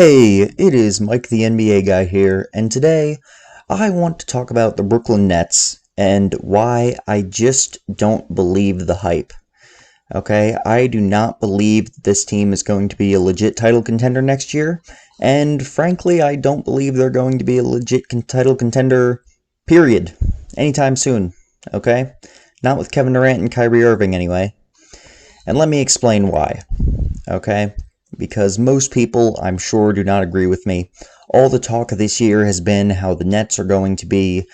Hey, it is Mike the NBA guy here, and today I want to talk about the Brooklyn Nets and why I just don't believe the hype. Okay, I do not believe this team is going to be a legit title contender next year, and frankly, I don't believe they're going to be a legit title contender, period, anytime soon. Okay? Not with Kevin Durant and Kyrie Irving, anyway. And let me explain why. Okay? Because most people, I'm sure, do not agree with me. All the talk of this year has been how the Nets are going to be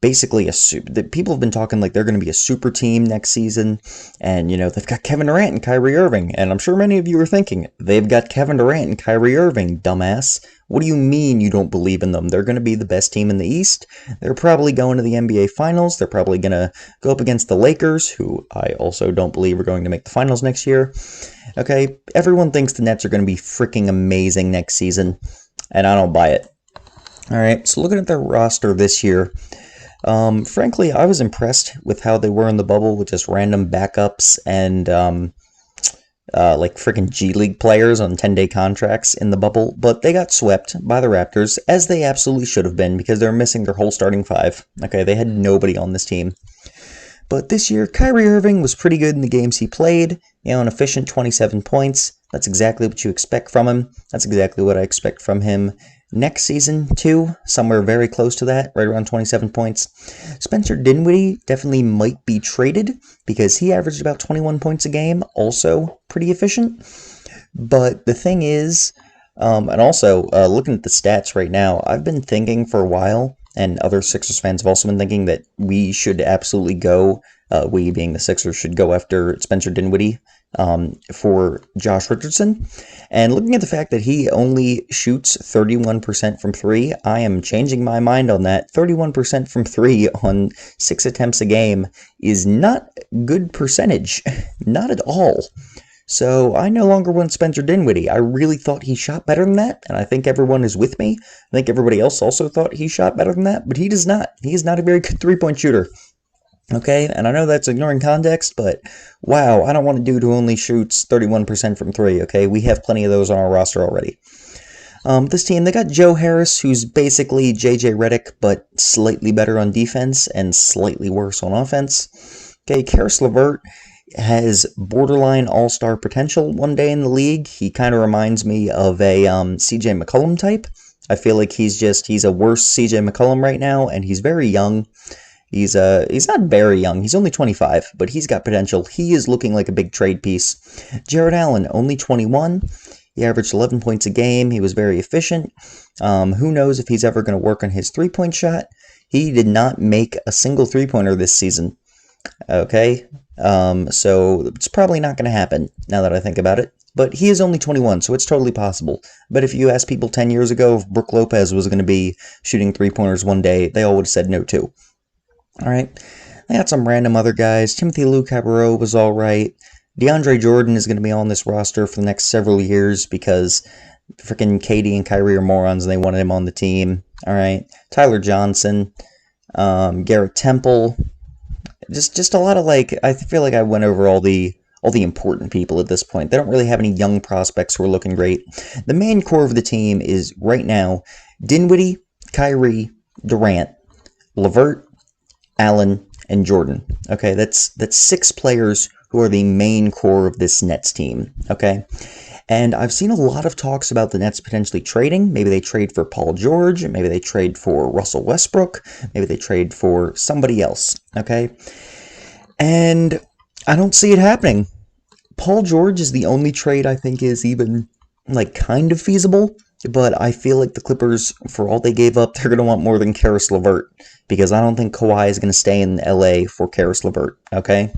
basically a super. People have been talking like they're going to be a super team next season, and they've got Kevin Durant and Kyrie Irving, and I'm sure many of you are thinking they've got Kevin Durant and Kyrie Irving, dumbass. What do you mean you don't believe in them? They're going to be the best team in the East. They're probably going to the NBA Finals. They're probably going to go up against the Lakers, who I also don't believe are going to make the finals next year. Okay, everyone thinks the Nets are going to be freaking amazing next season, and I don't buy it. All right, so looking at their roster this year, frankly, I was impressed with how they were in the bubble with just random backups and like freaking G League players on 10-day contracts in the bubble, but they got swept by the Raptors, as they absolutely should have been because they're missing their whole starting five. Okay, they had nobody on this team. But this year, Kyrie Irving was pretty good in the games he played, an efficient 27 points. That's exactly what you expect from him. That's exactly what I expect from him next season, too. Somewhere very close to that, right around 27 points. Spencer Dinwiddie definitely might be traded because he averaged about 21 points a game, also pretty efficient. But the thing is, and also looking at the stats right now, I've been thinking for a while, and other Sixers fans have also been thinking that we should absolutely go, we being the Sixers, should go after Spencer Dinwiddie for Josh Richardson. And looking at the fact that he only shoots 31% from three, I am changing my mind on that. 31% from three on 6 attempts a game is not good percentage. Not at all. So I no longer want Spencer Dinwiddie. I really thought he shot better than that, and I think everyone is with me. I think everybody else also thought he shot better than that, but he does not. He is not a very good three-point shooter. Okay, and I know that's ignoring context, but wow, I don't want a dude who only shoots 31% from three, okay? We have plenty of those on our roster already. This team, they got Joe Harris, who's basically J.J. Redick, but slightly better on defense and slightly worse on offense. Okay, Karis LeVert has borderline all-star potential one day in the league. He kind of reminds me of a CJ McCollum type. I feel like he's a worse CJ McCollum right now, and he's very young. He's not very young. He's only 25, but he's got potential. He is looking like a big trade piece. Jared Allen, only 21. He averaged 11 points a game. He was very efficient. Who knows if he's ever going to work on his three-point shot. He did not make a single three-pointer this season. Okay, so it's probably not going to happen now that I think about it. But he is only 21, so it's totally possible. But if you asked people 10 years ago if Brook Lopez was going to be shooting three-pointers one day, they all would have said no too. All right, I got some random other guys. Timothy Lou Cabarrot was all right. DeAndre Jordan is going to be on this roster for the next several years because freaking Katie and Kyrie are morons and they wanted him on the team. All right, Tyler Johnson, Garrett Temple. Just a lot of I feel like I went over all the important people at this point. They don't really have any young prospects who are looking great. The main core of the team is right now Dinwiddie, Kyrie, Durant, LeVert, Allen, and Jordan. Okay, that's 6 players who are the main core of this Nets team. Okay, and I've seen a lot of talks about the Nets potentially trading. Maybe they trade for Paul George. Maybe they trade for Russell Westbrook. Maybe they trade for somebody else. Okay, and I don't see it happening. Paul George is the only trade I think is even kind of feasible. But I feel like the Clippers, for all they gave up, they're going to want more than Karis LeVert. Because I don't think Kawhi is going to stay in LA for Karis LeVert, okay?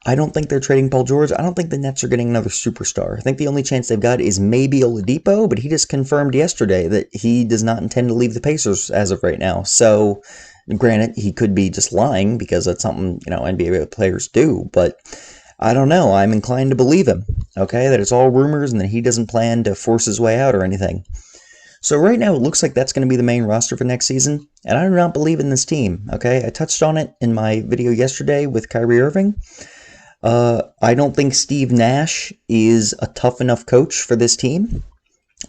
I don't think they're trading Paul George. I don't think the Nets are getting another superstar. I think the only chance they've got is maybe Oladipo, but he just confirmed yesterday that he does not intend to leave the Pacers as of right now. So, granted, he could be just lying because that's something, NBA players do, but I don't know. I'm inclined to believe him, okay, that it's all rumors and that he doesn't plan to force his way out or anything. So right now it looks like that's going to be the main roster for next season, and I do not believe in this team, okay? I touched on it in my video yesterday with Kyrie Irving. I don't think Steve Nash is a tough enough coach for this team.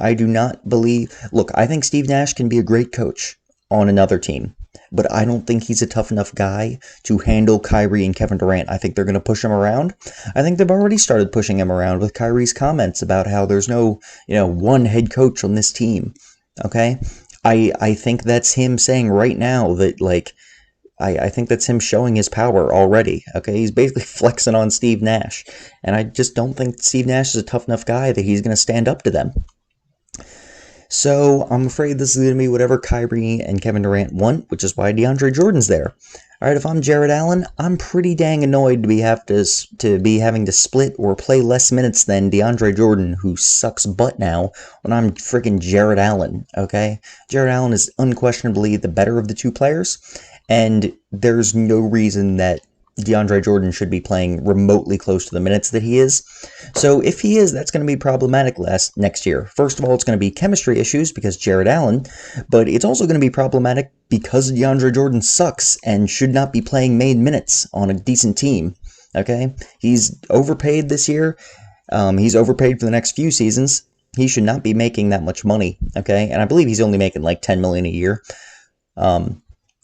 I do not believe. Look, I think Steve Nash can be a great coach on another team, but I don't think he's a tough enough guy to handle Kyrie and Kevin Durant. I think they're going to push him around. I think they've already started pushing him around with Kyrie's comments about how there's no, one head coach on this team. Okay? I think that's him saying right now that, like, I think that's him showing his power already. Okay, he's basically flexing on Steve Nash, and I just don't think Steve Nash is a tough enough guy that he's going to stand up to them. So I'm afraid this is going to be whatever Kyrie and Kevin Durant want, which is why DeAndre Jordan's there. All right, if I'm Jared Allen, I'm pretty dang annoyed to be having to split or play less minutes than DeAndre Jordan, who sucks butt now, when I'm freaking Jared Allen. Okay, Jared Allen is unquestionably the better of the two players, and there's no reason that DeAndre Jordan should be playing remotely close to the minutes that he is. So if he is, that's going to be problematic next year. First of all, it's going to be chemistry issues because Jared Allen, but it's also going to be problematic because DeAndre Jordan sucks and should not be playing main minutes on a decent team. Okay? He's overpaid this year. He's overpaid for the next few seasons. He should not be making that much money. Okay? And I believe he's only making like $10 million a year.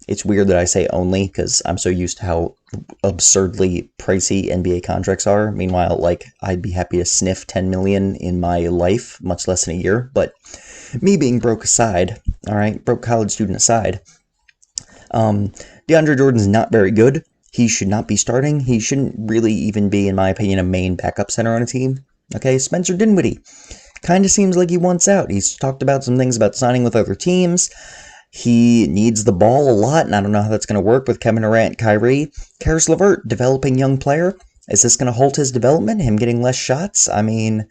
It's weird that I say only because I'm so used to how absurdly pricey NBA contracts are. Meanwhile, like, I'd be happy to sniff $10 million in my life, much less in a year. But me being broke aside, all right, broke college student aside, DeAndre Jordan's not very good. He should not be starting. He shouldn't really even be, in my opinion, a main backup center on a team. Okay, Spencer Dinwiddie kind of seems like he wants out. He's talked about some things about signing with other teams. He needs the ball a lot, and I don't know how that's going to work with Kevin Durant, Kyrie. Karis LeVert, developing young player. Is this going to halt his development, him getting less shots? I mean,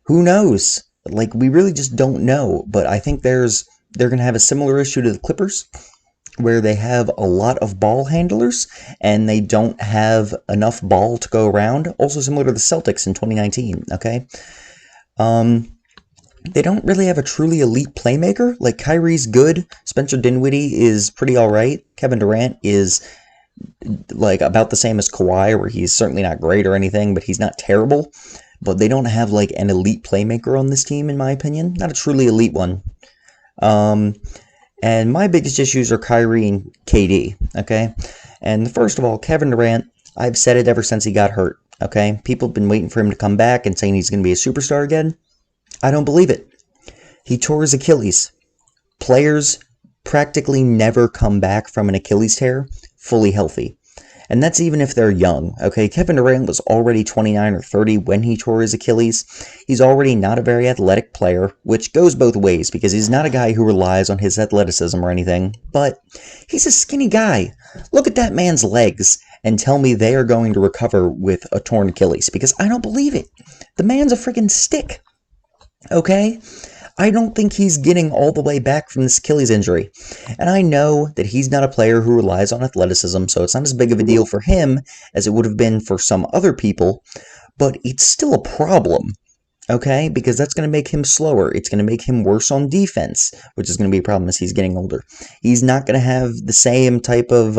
who knows? Like, we really just don't know, but I think they're going to have a similar issue to the Clippers, where they have a lot of ball handlers, and they don't have enough ball to go around. Also similar to the Celtics in 2019, okay? They don't really have a truly elite playmaker. Like, Kyrie's good. Spencer Dinwiddie is pretty alright. Kevin Durant is, like, about the same as Kawhi, where he's certainly not great or anything, but he's not terrible. But they don't have, like, an elite playmaker on this team, in my opinion. Not a truly elite one. And my biggest issues are Kyrie and KD, okay? And first of all, Kevin Durant, I've said it ever since he got hurt, okay? People have been waiting for him to come back and saying he's going to be a superstar again. I don't believe it. He tore his Achilles. Players practically never come back from an Achilles tear fully healthy. And that's even if they're young, okay? Kevin Durant was already 29 or 30 when he tore his Achilles. He's already not a very athletic player, which goes both ways because he's not a guy who relies on his athleticism or anything, but he's a skinny guy. Look at that man's legs and tell me they are going to recover with a torn Achilles, because I don't believe it. The man's a freaking stick. Okay? I don't think he's getting all the way back from this Achilles injury. And I know that he's not a player who relies on athleticism, so it's not as big of a deal for him as it would have been for some other people, but it's still a problem. Okay? Because that's going to make him slower. It's going to make him worse on defense, which is going to be a problem as he's getting older. He's not going to have the same type of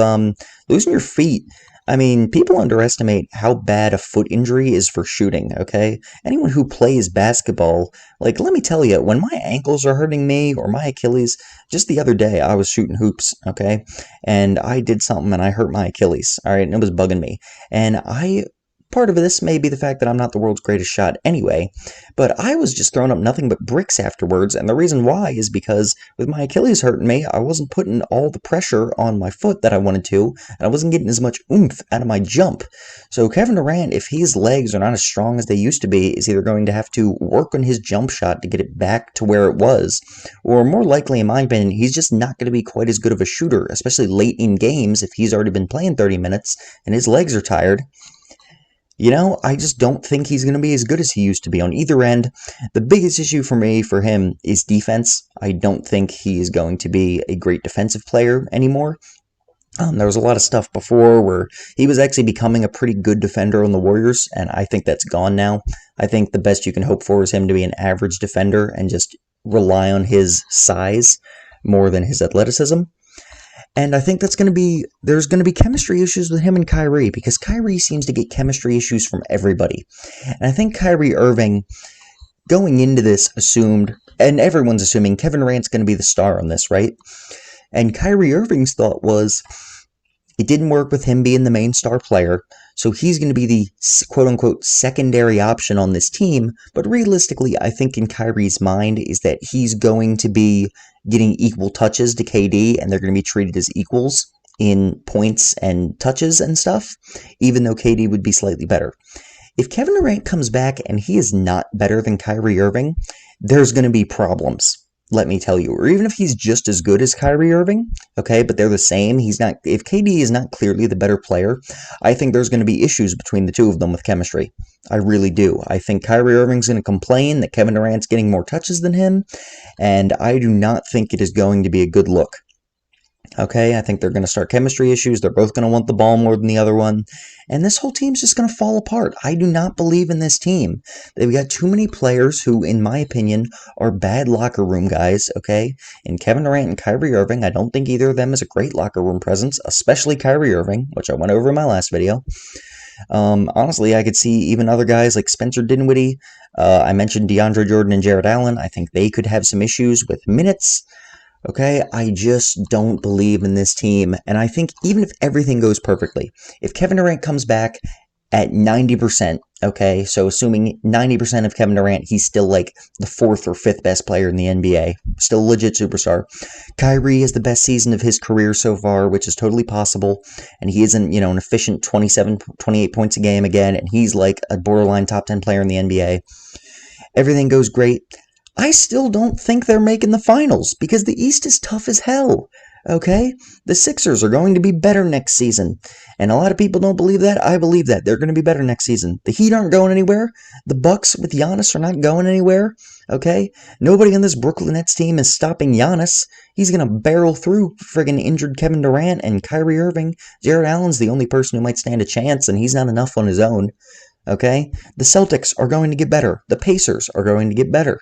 losing your feet. I mean, people underestimate how bad a foot injury is for shooting, okay? Anyone who plays basketball, like, let me tell you, when my ankles are hurting me or my Achilles, just the other day I was shooting hoops, okay? And I did something and I hurt my Achilles, all right? And it was bugging me. And part of this may be the fact that I'm not the world's greatest shot anyway, but I was just throwing up nothing but bricks afterwards, and the reason why is because with my Achilles hurting me, I wasn't putting all the pressure on my foot that I wanted to, and I wasn't getting as much oomph out of my jump. So Kevin Durant, if his legs are not as strong as they used to be, is either going to have to work on his jump shot to get it back to where it was, or more likely, in my opinion, he's just not going to be quite as good of a shooter, especially late in games if he's already been playing 30 minutes and his legs are tired. You know, I just don't think he's going to be as good as he used to be on either end. The biggest issue for him, is defense. I don't think he is going to be a great defensive player anymore. There was a lot of stuff before where he was actually becoming a pretty good defender on the Warriors, and I think that's gone now. I think the best you can hope for is him to be an average defender and just rely on his size more than his athleticism. And I think there's going to be chemistry issues with him and Kyrie, because Kyrie seems to get chemistry issues from everybody. And I think Kyrie Irving, going into this, assumed and everyone's assuming Kevin Durant's going to be the star on this, right? And Kyrie Irving's thought was it didn't work with him being the main star player, so he's going to be the quote-unquote secondary option on this team, but realistically, I think in Kyrie's mind is that he's going to be getting equal touches to KD, and they're going to be treated as equals in points and touches and stuff, even though KD would be slightly better. If Kevin Durant comes back and he is not better than Kyrie Irving, there's going to be problems. Let me tell you, or even if he's just as good as Kyrie Irving, okay, but they're the same, he's not, if KD is not clearly the better player, I think there's going to be issues between the two of them with chemistry. I really do. I think Kyrie Irving's going to complain that Kevin Durant's getting more touches than him, and I do not think it is going to be a good look. Okay, I think they're going to start chemistry issues. They're both going to want the ball more than the other one. And this whole team's just going to fall apart. I do not believe in this team. They've got too many players who, in my opinion, are bad locker room guys, okay? And Kevin Durant and Kyrie Irving, I don't think either of them is a great locker room presence, especially Kyrie Irving, which I went over in my last video. Honestly, I could see even other guys like Spencer Dinwiddie. I mentioned DeAndre Jordan and Jarrett Allen. I think they could have some issues with minutes. Okay, I just don't believe in this team, and I think even if everything goes perfectly, if Kevin Durant comes back at 90%, okay, so assuming 90% of Kevin Durant, he's still like the 4th or 5th best player in the NBA, still a legit superstar. Kyrie is the best season of his career so far, which is totally possible, and he isn't, an efficient 27, 28 points a game again, and he's like a borderline top 10 player in the NBA. Everything goes great. I still don't think they're making the finals because the East is tough as hell, okay? The Sixers are going to be better next season, and a lot of people don't believe that. I believe that. They're going to be better next season. The Heat aren't going anywhere. The Bucks with Giannis are not going anywhere, okay? Nobody on this Brooklyn Nets team is stopping Giannis. He's going to barrel through friggin' injured Kevin Durant and Kyrie Irving. Jarrett Allen's the only person who might stand a chance, and he's not enough on his own, okay? The Celtics are going to get better. The Pacers are going to get better.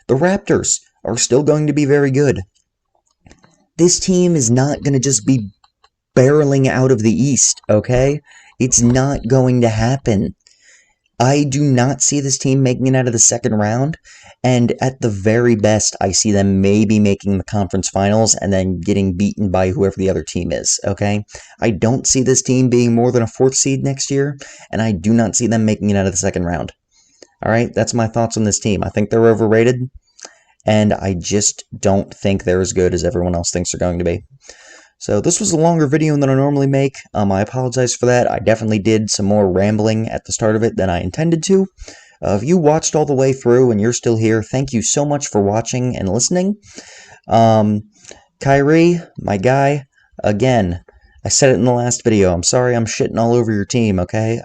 The Raptors are still going to be very good. This team is not going to just be barreling out of the East, okay? It's not going to happen. I do not see this team making it out of the second round, and at the very best, I see them maybe making the conference finals and then getting beaten by whoever the other team is, okay? I don't see this team being more than a 4th seed next year, and I do not see them making it out of the second round. Alright, that's my thoughts on this team. I think they're overrated, and I just don't think they're as good as everyone else thinks they're going to be. So this was a longer video than I normally make. I apologize for that. I definitely did some more rambling at the start of it than I intended to. If you watched all the way through and you're still here, thank you so much for watching and listening. Kyrie, my guy, again, I said it in the last video. I'm sorry I'm shitting all over your team, okay?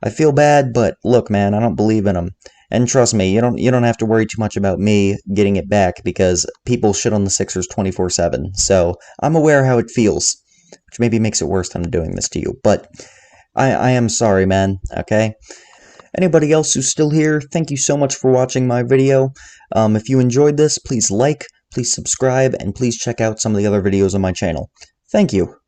I feel bad, but look, man, I don't believe in them. And trust me, you don't have to worry too much about me getting it back because people shit on the Sixers 24/7. So I'm aware how it feels, which maybe makes it worse than I'm doing this to you. But I am sorry, man, okay? Anybody else who's still here, thank you so much for watching my video. If you enjoyed this, please like, please subscribe, and please check out some of the other videos on my channel. Thank you.